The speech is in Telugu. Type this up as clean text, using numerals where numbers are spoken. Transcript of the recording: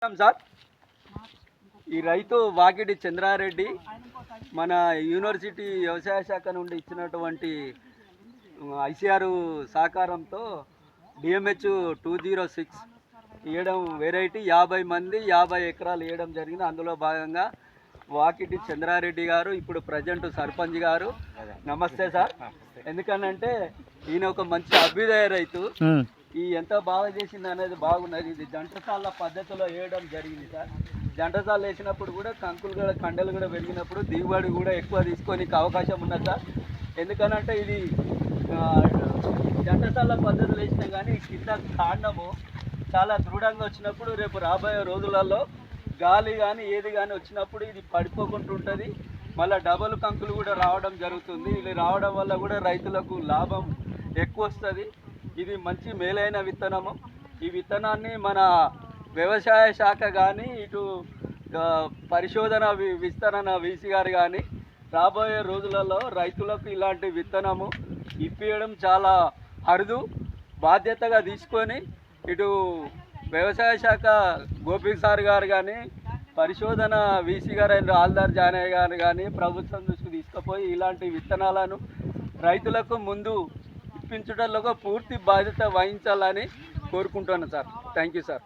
సార్ ఈ రైతు వాకిటి చంద్రారెడ్డి మన యూనివర్సిటీ వ్యవసాయ శాఖ నుండి ఇచ్చినటువంటి ఐసిఆర్ సహకారంతో డిఎంహెచ్ 206 వేయడం వెరైటీ 50 మంది 50 ఎకరాలు వేయడం జరిగింది. అందులో భాగంగా వాకిటి చంద్రారెడ్డి గారు ఇప్పుడు ప్రజెంట్ సర్పంచ్ గారు. నమస్తే సార్. ఎందుకనంటే ఈయన ఒక మంచి అభ్యుదయ రైతు. ఈ ఎంత బాగా చేసింది అనేది బాగున్నది. ఇది జంటసాల పద్ధతిలో వేయడం జరిగింది సార్. జంటసాల వేసినప్పుడు కూడా కంకులు కూడా కండలు కూడా పెరిగినప్పుడు దిగుబడి కూడా ఎక్కువ తీసుకోనికి అవకాశం ఉన్నది సార్. ఎందుకనంటే ఇది జంటసాల పద్ధతిలో వేసినా కానీ కింద కాండము చాలా దృఢంగా వచ్చినప్పుడు రేపు రాబోయే రోజులలో గాలి కానీ ఏది కానీ వచ్చినప్పుడు ఇది పడిపోకుండా ఉంటుంది. మళ్ళీ డబల్ కంకులు కూడా రావడం జరుగుతుంది. ఇది రావడం వల్ల కూడా రైతులకు లాభం ఎక్కువ వస్తుంది. ఇది మంచి మేలైన విత్తనము. ఈ విత్తనాన్ని మన వ్యవసాయ శాఖ కానీ ఇటు పరిశోధన విస్తరణ వీసీ గారు కానీ రాబోయే రోజులలో రైతులకు ఇలాంటి విత్తనము ఇప్పించడం చాలా అరుదు. బాధ్యతగా తీసుకొని ఇటు వ్యవసాయ శాఖ గోపి సార్ గారు కానీ పరిశోధన వీసీ గారు అయిన ఆల్దార్ జానయ్య గారు కానీ ప్రభుత్వం దృష్టికి తీసుకుపోయి ఇలాంటి విత్తనాలను రైతులకు ముందు ఇప్పించడంలో పూర్తి బాధ్యత వహించాలని కోరుకుంటున్నాను సార్. Thank you sir.